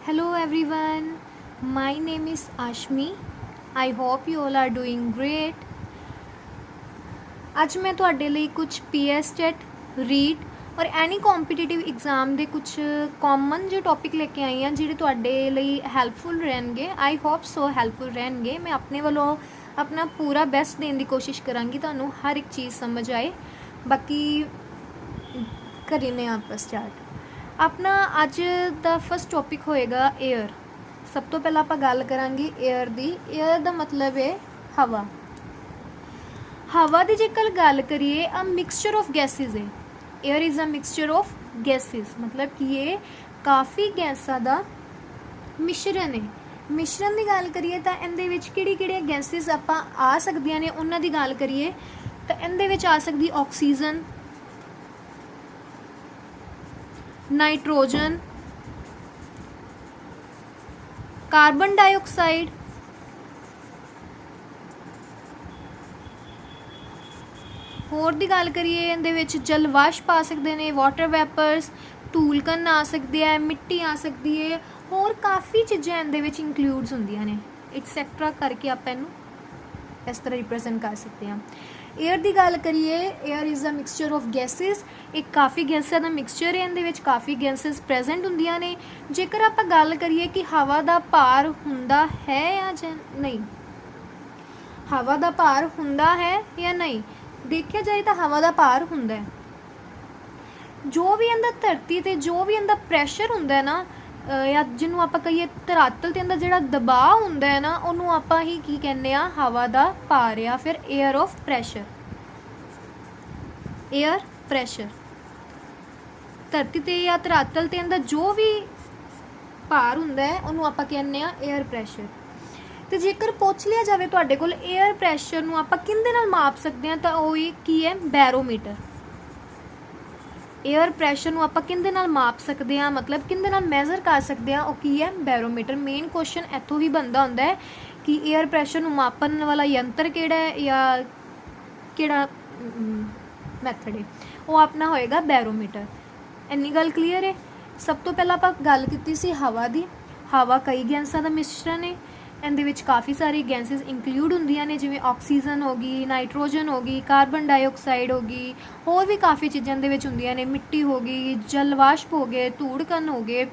Hello everyone, my name is Ashmi. I hope you all are doing great. ਅੱਜ ਮੈਂ ਤੁਹਾਡੇ ਲਈ ਕੁਝ PSTET, ਰੀਟ ਔਰ ਐਨੀ ਕੰਪੀਟੀਟਿਵ ਐਗਜ਼ਾਮ ਦੇ ਕੁਝ ਕਾਮਨ ਜਿਹੇ ਟੌਪਿਕ ਲੈ ਕੇ ਆਈ ਹਾਂ ਜਿਹੜੇ ਤੁਹਾਡੇ ਲਈ ਹੈਲਪਫੁਲ ਰਹਿਣਗੇ। ਆਈ ਹੋਪ ਸੋ ਹੈਲਪਫੁਲ ਰਹਿਣਗੇ। ਮੈਂ ਆਪਣੇ ਵੱਲੋਂ ਆਪਣਾ ਪੂਰਾ ਬੈਸਟ ਦੇਣ ਦੀ ਕੋਸ਼ਿਸ਼ ਕਰਾਂਗੀ, ਤੁਹਾਨੂੰ ਹਰ ਇੱਕ ਚੀਜ਼ ਸਮਝ ਆਏ। ਬਾਕੀ ਕਰੀਏ ਆਪਾਂ ਸਟਾਰਟ। अपना अज का फस्ट टॉपिक होएगा एयर। सब तो पहला आप गल करांगे एयर दी। एयर का मतलब है हवा। हवा की जेकर गल करिए अ मिक्सचर ऑफ गैसिज है। Air is a mixture of gases, मतलब कि ये काफ़ी गैसा का मिश्रण है। मिश्रण की गल करिए तो इहदे विच किहड़ी गैसिज आप आ सकदियां ने, उन्हां दी गल करिए तो इहदे विच आ सकदी ऑक्सीजन, नाइट्रोजन, कार्बन डाइऑक्साइड, होर दी गल करिए इहदे विच जल वाष्प आ सकते हैं, वाटर वैपर्स, धूलकण आ सकते हैं, मिट्टी आ सकती है, होर काफ़ी चीज़ां इहदे विच इंक्लूड्स होंदियां ने। एक्सैक्ट्रा करके आप इनू इस तरह रिप्रजेंट कर सकते हैं। एयर की गल करिए, air is a mixture of gases. एक काफ़ी गैसां का मिक्सचर है, इहदे विच काफ़ी गैसिज प्रेजेंट होंदियां ने। जेकर आप गल करिए कि हवा का भार हुंदा है या नहीं, हवा का भार हुंदा है या नहीं, देखा जाए तो हवा का भार हुंदा है। जो भी अंदर धरती ते जो भी अंदर प्रैशर हुंदा है ना, या जिन्हों आप कहिए धरातल के अंदर जो दबाव होंदा है ना, उन्होंने आप ही की कहने हवा का भार या फिर air of pressure. Air pressure धरती ते या धरातल के अंदर जो भी भार होंदा है उन्होंने आप कहने एयर प्रैशर। तो जेकर पूछ लिया जाए तुहाडे कोल एयर प्रैशर नूं आप किहदे नाल माप सकते हैं, तो वही की है बैरोमीटर। एयर प्रैशर नूं आपां किहदे नाल माप सकते हैं, मतलब किहदे नाल मैजर कर सकते हैं, वो की है बैरोमीटर। मेन क्वेश्चन इत्थों ही बनता होंदा है कि एयर प्रैशर नूं मापन वाला यंत्र किहड़ा है या किहड़ा मैथड है, वो अपना होएगा बैरोमीटर। इन्नी गल क्लीयर है। सब तो पहला आपां गल कीती सी हवा दी। हवा कई गैसां दा मिश्रण है। इहदे विच काफ़ी सारी गैसिज इंक्लूड होंदियां ने, जिवें ऑक्सीजन हो गई, नाइट्रोजन हो गई, कार्बन डाइऑक्साइड हो गई, होर भी काफ़ी चीज़ां इहदे विच होंदियां ने, मिट्टी हो गई, जल वाष्प हो गए, धूड़कण हो गए।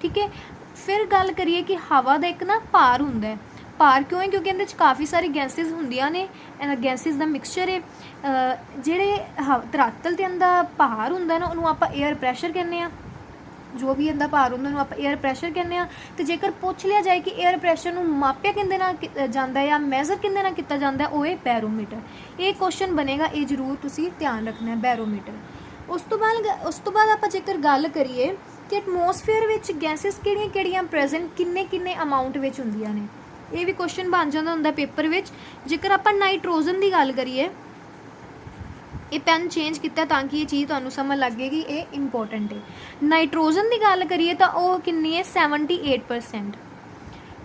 ठीक है। फिर गल करिए कि हवा का एक ना भार हुंदा है। भार क्यों है? क्योंकि इहदे काफ़ी सारी गैसिज होंदियां ने, गैसिज का मिक्सचर है। जिहड़े धरातल के अंदर भार हुंदा है ना, उन्होंने आप एयर प्रैशर कहने आ। जो भी इहदा भार होंदा उन्होंने आप एयर प्रैशर कहने आ। तो जेकर पूछ लिया जाए कि एयर प्रैशर नूं मापिया किहदे नाल जांदा है या मैजर किहदे नाल कीता जांदा है, वो है बैरोमीटर। ये क्वेश्चन बनेगा, ये जरूर तुसीं ध्यान रखना है, बैरोमीटर। उस तो बाद आपां जेकर गल करिए कि एटमोसफेयर विच गैसिज किहड़ियां प्रेजेंट किन्ने अमाउंट विच होंदियां ने, ये भी क्वेश्चन बन जाता होंदा पेपर विच। जेकर आपां नाइट्रोजन की गल करिए, ये पेन चेंज किया ताकि ये चीज़ तुहानूं समझ लग गई कि ये इंपॉर्टेंट है। नाइट्रोजन की गल करिए तो वह कितनी है 78%।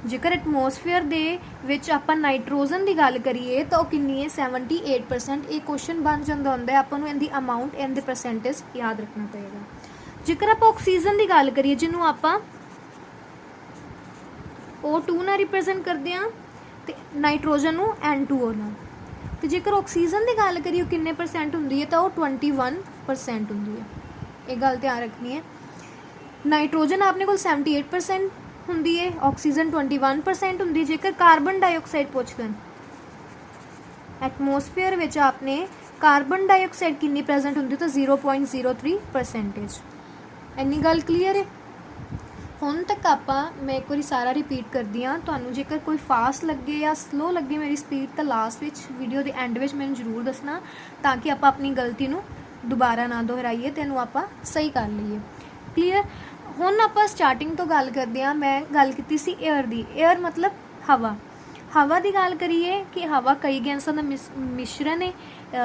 जेकर एटमोसफेयर दे विच आपां नाइट्रोजन की गल करिए तो वह कितनी है 78%। ये क्वेश्चन बन जाता होंदा है, आपां नूं इहदी अमाउंट इहदे परसेंटेज याद रखना पड़ेगा। जेकर आप ऑक्सीजन की गल करिए, जिन्हों आपां O2 नाल रिप्रजेंट करते हैं, तो नाइट्रोजन नूं N2O नाल। तो जेकर ऑक्सीजन की गल करिए किन्ने परसेंट होंदी है, तो वह 21% होंदी है। ये गल ध्यान रखनी है। नाइट्रोजन आपने को 78% होंदी है, ऑक्सीजन 21% होंदी है। जेकर कार्बन डाइऑक्साइड पूछ लें, एटमोसफेयर विच आपने कार्बन डाइऑक्साइड कितनी प्रेजेंट होंदी, तो 0.03%। इन्नी गल क्लीयर है। हुण तक मैं एक बार सारा रिपीट करती हाँ। तुहानूं जेकर कोई फास्ट लगे या स्लो लगे मेरी स्पीड, तो लास्ट विच वीडियो के एंड विच मैनूं जरूर दसना, ताकि आप अपनी गलती नूं दोबारा ना दोहराइए, तो इनू आप सही कर लीए। क्लीयर। हुण आप स्टार्टिंग तो गल करते हैं। मैं गल की सी एयर की। एयर मतलब हवा। हवा की गल करिए कि हवा कई गैसां का मिश्रण है,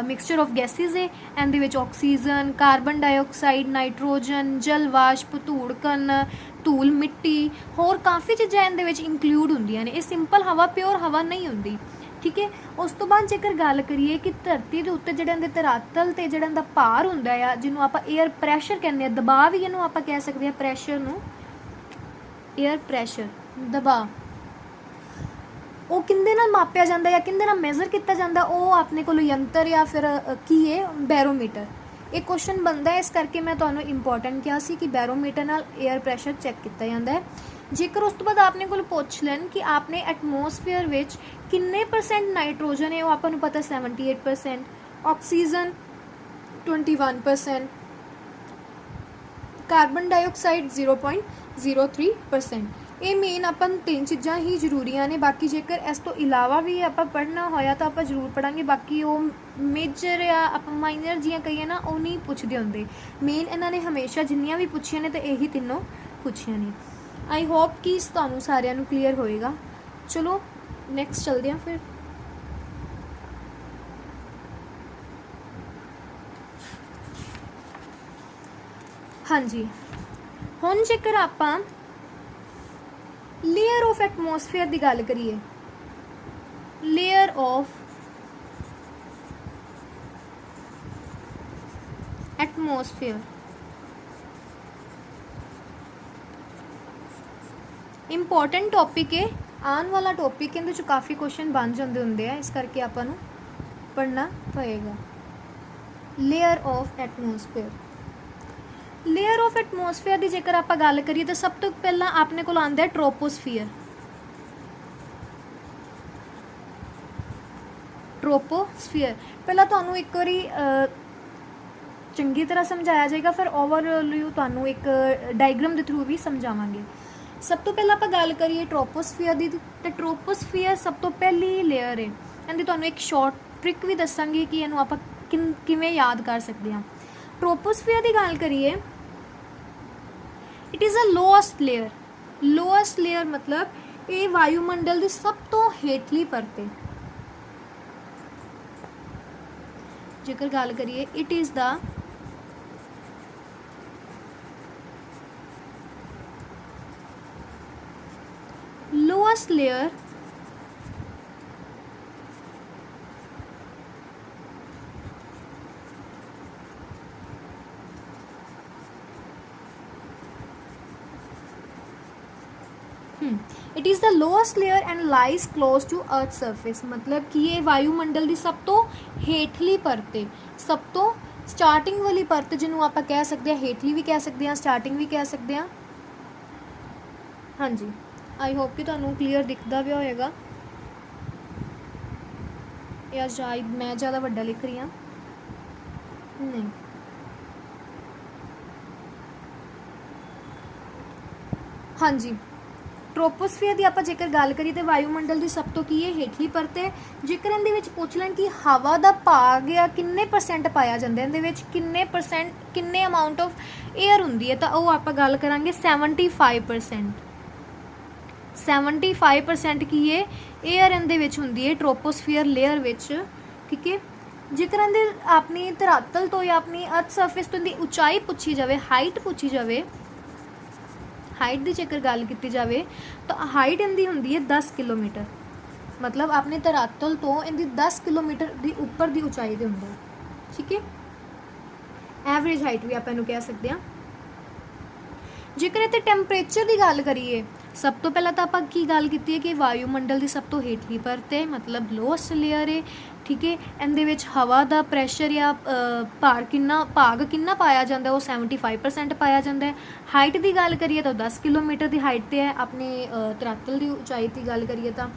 मिक्सचर ऑफ गैसिज है। इहदे विच ऑक्सीजन, कार्बन डाइऑक्साइड, नाइट्रोजन, जल वाष्प, धूड़कण, धूल, मिट्टी, होर काफ़ी चीज़ां इहदे विच इंक्लूड होंदियां ने। ये सिंपल हवा, प्योर हवा नहीं होंदी। ठीक है। उस तो बाद जेकर गल करिए कि धरती के उत्ते जिहड़े धरातल ते जिहड़ा भार हुंदा है, जिन्हों आप एयर प्रैशर कहने, दबाव ही इहनूं आप कह सकते हैं, प्रैशर नूं एयर प्रैशर दबाव ਉਹ ਕਿੰਦੇ ਨਾਲ ਮਾਪਿਆ ਜਾਂਦਾ ਜਾਂ ਕਿੰਦੇ ਨਾਲ ਮੈਜ਼ਰ ਕੀਤਾ ਜਾਂਦਾ, ਉਹ ਆਪਣੇ ਕੋਲ ਯੰਤਰ ਜਾਂ ਫਿਰ ਕੀ ਹੈ ਬੈਰੋਮੀਟਰ। ਇਹ ਕੁਐਸਚਨ ਬਣਦਾ ਹੈ, ਇਸ ਕਰਕੇ ਮੈਂ ਤੁਹਾਨੂੰ ਇੰਪੋਰਟੈਂਟ ਕਿਹਾ ਸੀ ਕਿ ਬੈਰੋਮੀਟਰ ਨਾਲ 에ਅਰ ਪ੍ਰੈਸ਼ਰ ਚੈੱਕ ਕੀਤਾ ਜਾਂਦਾ ਹੈ। ਜੇਕਰ ਉਸ ਤੋਂ ਬਾਅਦ ਆਪਣੇ ਕੋਲ ਪੁੱਛ ਲੈਣ ਕਿ ਆਪਣੇ ਐਟਮੋਸਫੇਅਰ ਵਿੱਚ ਕਿੰਨੇ % ਨਾਈਟ੍ਰੋਜਨ ਹੈ, ਉਹ ਆਪਾਂ ਨੂੰ ਪਤਾ 78%, ਆਕਸੀਜਨ 21%, ਕਾਰਬਨ ਡਾਈਆਕਸਾਈਡ 0.03%। ਇਹ ਮੇਨ ਆਪਾਂ ਨੂੰ 3 ਚੀਜ਼ਾਂ ਹੀ ਜ਼ਰੂਰੀਆਂ ਨੇ। ਬਾਕੀ ਜੇਕਰ ਇਸ ਤੋਂ ਇਲਾਵਾ ਵੀ ਆਪਾਂ ਪੜ੍ਹਨਾ ਹੋਇਆ ਤਾਂ ਆਪਾਂ ਜ਼ਰੂਰ ਪੜ੍ਹਾਂਗੇ। ਬਾਕੀ ਉਹ ਮੇਜਰ ਜਾਂ ਆਪਾਂ ਮਾਈਨਰ ਜੀਆਂ ਕਹੀਏ ਨਾ, ਉਹ ਨਹੀਂ ਪੁੱਛਦੇ ਹੁੰਦੇ। ਮੇਨ ਇਹਨਾਂ ਨੇ ਹਮੇਸ਼ਾ ਜਿੰਨੀਆਂ ਵੀ ਪੁੱਛੀਆਂ ਨੇ ਤਾਂ ਇਹੀ ਤਿੰਨੋਂ ਪੁੱਛੀਆਂ ਨੇ। ਆਈ ਹੋਪ ਕਿ ਤੁਹਾਨੂੰ ਸਾਰਿਆਂ ਨੂੰ ਕਲੀਅਰ ਹੋਏਗਾ। ਚਲੋ ਨੈਕਸਟ ਚਲਦੇ ਹਾਂ ਫਿਰ। ਹਾਂਜੀ, ਹੁਣ ਜੇਕਰ ਆਪਾਂ ਲੇਅਰ ਆਫ ਐਟਮੋਸਫੇਅਰ ਦੀ ਗੱਲ ਕਰੀਏ, layer of atmosphere important topic ਹੈ, ਆਉਣ ਵਾਲਾ ਟੌਪਿਕ। ਇਹਦੇ 'ਚ ਕਾਫੀ ਕੁਐਸਚਨ ਬਣ ਜਾਂਦੇ ਹੁੰਦੇ ਆ, ਇਸ ਕਰਕੇ ਆਪਾਂ ਨੂੰ ਪੜ੍ਹਨਾ ਪਏਗਾ। Layer of atmosphere, layer of atmosphere ਦੀ ਜੇਕਰ ਆਪਾਂ ਗੱਲ ਕਰੀਏ ਤਾਂ ਸਭ ਤੋਂ ਪਹਿਲਾਂ ਆਪਣੇ ਕੋਲ ਆਉਂਦਾ ਹੈ ਟ੍ਰੋਪੋਸਫੀਅਰ। ਟ੍ਰੋਪੋਸਫੀਅਰ ਪਹਿਲਾਂ ਤੁਹਾਨੂੰ ਇੱਕ ਵਾਰੀ ਚੰਗੀ ਤਰ੍ਹਾਂ ਸਮਝਾਇਆ ਜਾਏਗਾ, ਫਿਰ ਓਵਰਵਿਊ ਤੁਹਾਨੂੰ ਇੱਕ ਡਾਇਗਰਾਮ ਦੇ ਥਰੂ ਵੀ ਸਮਝਾਵਾਂਗੇ। ਸਭ ਤੋਂ ਪਹਿਲਾਂ ਆਪਾਂ ਗੱਲ ਕਰੀਏ ਟ੍ਰੋਪੋਸਫੀਅਰ ਦੀ, ਤੇ ਟ੍ਰੋਪੋਸਫੀਅਰ ਸਭ ਤੋਂ ਪਹਿਲੀ ਲੇਅਰ ਹੈ। ਇਹਦੀ ਤੁਹਾਨੂੰ ਇੱਕ ਸ਼ਾਰਟ ਟ੍ਰਿਕ ਵੀ ਦੱਸਾਂਗੇ ਕਿ ਇਹਨੂੰ ਆਪਾਂ ਕਿਵੇਂ ਯਾਦ ਕਰ ਸਕਦੇ ਹਾਂ। ਟ੍ਰੋਪੋਸਫੀਅਰ ਦੀ ਗੱਲ ਕਰੀਏ, it is a lowest layer. Lowest layer ਮਤਲਬ ਇਹ ਵਾਯੂਮੰਡਲ ਦੀ ਸਭ ਤੋਂ ਹੇਠਲੀ ਪਰਤ ਹੈ। ਜੇਕਰ ਗੱਲ ਕਰੀਏ, it is the lowest layer it is the lowest layer and lies close to earth surface। मतलब कि ये वायुमंडल ਦੀ ਸਭ ਤੋਂ ਹੇਠਲੀ ਪਰਤ ਹੈ, ਸਭ ਤੋਂ ਸਟਾਰਟਿੰਗ ਵਾਲੀ ਪਰਤ ਜਿਹਨੂੰ ਆਪਾਂ ਕਹਿ ਸਕਦੇ ਹਾਂ, ਹੇਠਲੀ ਵੀ ਕਹਿ ਸਕਦੇ ਹਾਂ, ਸਟਾਰਟਿੰਗ ਵੀ ਕਹਿ ਸਕਦੇ ਹਾਂ। ਹਾਂਜੀ, आई होप कि ਤੁਹਾਨੂੰ ਕਲੀਅਰ ਦਿਖਦਾ ਪਿਆ ਹੋਏਗਾ, ਜਾਂ ਸ਼ਾਇਦ ਮੈਂ ਜ਼ਿਆਦਾ ਵੱਡਾ ਲਿਖ ਰਹੀ ਹਾਂ। ਨਹੀਂ, ਹਾਂਜੀ, ਟ੍ਰੋਪੋਸਫੀਅਰ ਦੀ ਆਪਾਂ ਜੇਕਰ ਗੱਲ ਕਰੀਏ ਤਾਂ ਵਾਯੂਮੰਡਲ ਦੀ ਸਭ ਤੋਂ ਕੀ ਹੈ, ਹੇਠਲੀ ਪਰਤ ਹੈ। ਜੇਕਰ ਇਹਦੇ ਵਿੱਚ ਪੁੱਛ ਲੈਣ ਕਿ ਹਵਾ ਦਾ ਭਾਗ ਜਾਂ ਕਿੰਨੇ % ਪਾਇਆ ਜਾਂਦਾ, ਇਹਦੇ ਵਿੱਚ ਕਿੰਨੇ ਅਮਾਊਂਟ ਆਫ ਏਅਰ ਹੁੰਦੀ ਹੈ, ਤਾਂ ਉਹ ਆਪਾਂ ਗੱਲ ਕਰਾਂਗੇ 75%। 75% ਕੀ ਹੈ, ਏਅਰ ਇਹਦੇ ਵਿੱਚ ਹੁੰਦੀ ਹੈ ਟ੍ਰੋਪੋਸਫੀਅਰ ਲੇਅਰ ਵਿੱਚ। ਠੀਕ ਹੈ, ਜੇਕਰ ਇਹਦੇ ਆਪਣੀ ਧਰਾਤਲ ਤੋਂ ਜਾਂ ਆਪਣੀ ਅਰਥ ਸਰਫੇਸ ਤੋਂ ਦੀ ਉਚਾਈ ਪੁੱਛੀ ਜਾਵੇ, ਹਾਈਟ ਪੁੱਛੀ ਜਾਵੇ, ਹਾਈਟ ਦੀ ਜੇਕਰ ਗੱਲ ਕੀਤੀ ਜਾਵੇ ਤਾਂ ਹਾਈਟ ਇਹਦੀ ਹੁੰਦੀ ਹੈ 10 ਕਿਲੋਮੀਟਰ। ਮਤਲਬ ਆਪਣੇ ਧਰਾਤਲ ਤੋਂ ਇਹਦੀ 10 ਕਿਲੋਮੀਟਰ ਦੀ ਉੱਪਰ ਦੀ ਉਚਾਈ 'ਤੇ ਹੁੰਦਾ। ਠੀਕ ਹੈ, ਐਵਰੇਜ ਹਾਈਟ ਵੀ ਆਪਾਂ ਇਹਨੂੰ ਕਹਿ ਸਕਦੇ ਹਾਂ। ਜੇਕਰ ਇੱਥੇ ਟੈਂਪਰੇਚਰ ਦੀ ਗੱਲ ਕਰੀਏ, ਸਭ ਤੋਂ ਪਹਿਲਾਂ ਤਾਂ ਆਪਾਂ ਕੀ ਗੱਲ ਕੀਤੀ ਹੈ ਕਿ ਵਾਯੂਮੰਡਲ ਦੀ ਸਭ ਤੋਂ ਹੇਠਲੀ ਪਰਤ ਹੈ, ਮਤਲਬ ਲੋਐਸਟ ਲੇਅਰ ਹੈ। ਠੀਕ ਹੈ, ਇਹਦੇ ਵਿੱਚ ਹਵਾ ਦਾ ਪ੍ਰੈਸ਼ਰ ਜਾਂ ਭਾਗ ਕਿੰਨਾ ਪਾਇਆ ਜਾਂਦਾ, ਉਹ 75% ਪਾਇਆ ਜਾਂਦਾ ਹੈ। ਹਾਈਟ ਦੀ ਗੱਲ ਕਰੀਏ ਤਾਂ 10 ਕਿਲੋਮੀਟਰ ਦੀ ਹਾਈਟ 'ਤੇ ਹੈ। ਆਪਣੇ ਧਰਾਤਲ ਦੀ ਉਚਾਈ ਦੀ ਗੱਲ ਕਰੀਏ ਤਾਂ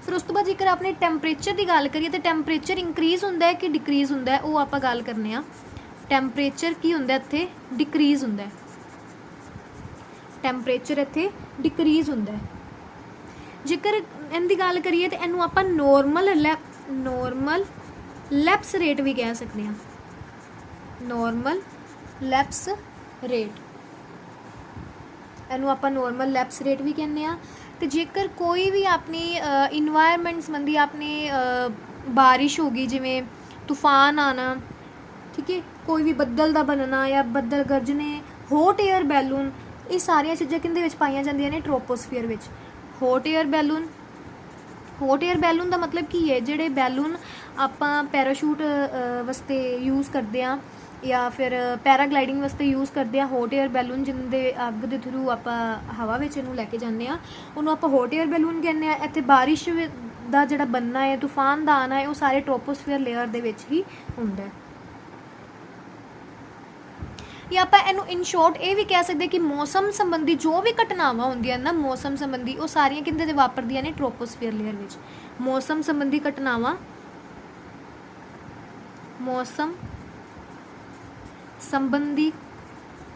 ਫਿਰ ਉਸ ਤੋਂ ਬਾਅਦ ਜੇਕਰ ਆਪਣੇ ਟੈਂਪਰੇਚਰ ਦੀ ਗੱਲ ਕਰੀਏ ਤਾਂ ਟੈਂਪਰੇਚਰ ਇੰਕਰੀਜ਼ ਹੁੰਦਾ ਹੈ ਕਿ ਡਿਕਰੀਜ਼ ਹੁੰਦਾ ਹੈ, ਉਹ ਆਪਾਂ ਗੱਲ ਕਰਨੇ ਆ। ਟੈਂਪਰੇਚਰ ਕੀ ਹੁੰਦਾ ਇੱਥੇ, ਡਿਕਰੀਜ਼ ਹੁੰਦਾ ਹੈ। ਟੈਂਪਰੇਚਰ ਇੱਥੇ ਡਿਕਰੀਜ਼ ਹੁੰਦਾ ਹੈ। ਜੇਕਰ ਇਹਦੀ ਗੱਲ ਕਰੀਏ ਤਾਂ ਇਹਨੂੰ ਆਪਾਂ ਨੋਰਮਲ ਲੈਪਸ ਰੇਟ ਵੀ ਕਹਿ ਸਕਦੇ ਹਾਂ। ਨੋਰਮਲ ਲੈਪਸ ਰੇਟ, ਇਹਨੂੰ ਆਪਾਂ ਨੋਰਮਲ ਲੈਪਸ ਰੇਟ ਵੀ ਕਹਿੰਦੇ ਆ। ਤੇ ਜੇਕਰ ਕੋਈ ਵੀ ਆਪਣੀ ਇਨਵਾਇਰਮੈਂਟ ਸੰਬੰਧੀ ਆਪਣੀ ਬਾਰਿਸ਼ ਹੋ ਗਈ, ਜਿਵੇਂ ਤੂਫਾਨ ਆਉਣਾ, ਠੀਕ ਹੈ, ਕੋਈ ਵੀ ਬੱਦਲ ਦਾ ਬਣਨਾ ਜਾਂ ਬੱਦਲ ਗਰਜਣੇ, ਹੌਟ ਏਅਰ ਬੈਲੂਨ, ਇਹ ਸਾਰੀਆਂ ਚੀਜ਼ਾਂ ਕਿਹਦੇ ਵਿੱਚ ਪਾਈਆਂ ਜਾਂਦੀਆਂ ਨੇ, ਟ੍ਰੋਪੋਸਫੀਅਰ ਵਿੱਚ। Hot air balloon, hot air balloon ਦਾ ਮਤਲਬ ਕੀ ਹੈ, ਜਿਹੜੇ ਬੈਲੂਨ ਆਪਾਂ ਪੈਰਾਸ਼ੂਟ ਵਾਸਤੇ ਯੂਜ਼ ਕਰਦੇ ਹਾਂ ਜਾਂ ਫਿਰ ਪੈਰਾਗਲਾਈਡਿੰਗ ਵਾਸਤੇ ਯੂਜ਼ ਕਰਦੇ ਆ ਹੌਟ 에ਅਰ ਬੈਲੂਨ, ਜਿਹਦੇ ਅੱਗ ਦੇ ਥਰੂ ਆਪਾਂ ਹਵਾ ਵਿੱਚ ਇਹਨੂੰ ਲੈ ਕੇ ਜਾਂਦੇ ਆ, ਉਹਨੂੰ ਆਪਾਂ ਹੌਟ 에ਅਰ ਬੈਲੂਨ ਕਹਿੰਦੇ ਆ। ਇੱਥੇ ਬਾਰਿਸ਼ ਦਾ ਜਿਹੜਾ ਬਣਨਾ ਹੈ, ਤੂਫਾਨ ਦਾ ਆਉਣਾ ਹੈ, ਉਹ ਸਾਰੇ ਟ੍ਰੋਪੋਸਫੀਅਰ ਲੇਅਰ ਦੇ ਵਿੱਚ ਹੀ ਹੁੰਦਾ ਹੈ। ਜਾਂ ਆਪਾਂ ਇਹਨੂੰ ਇਨ ਸ਼ੋਰਟ ਇਹ ਵੀ ਕਹਿ ਸਕਦੇ ਕਿ ਮੌਸਮ ਸੰਬੰਧੀ ਜੋ ਵੀ ਘਟਨਾਵਾਂ ਹੁੰਦੀਆਂ ਨਾ, ਮੌਸਮ ਸੰਬੰਧੀ, ਉਹ ਸਾਰੀਆਂ ਕਿਹਦੇ ਤੇ ਵਾਪਰਦੀਆਂ ਨੇ? ਟ੍ਰੋਪੋਸਫੀਅਰ ਲੇਅਰ ਵਿੱਚ। ਮੌਸਮ ਸੰਬੰਧੀ ਘਟਨਾਵਾਂ, ਮੌਸਮ ਸੰਬੰਧੀ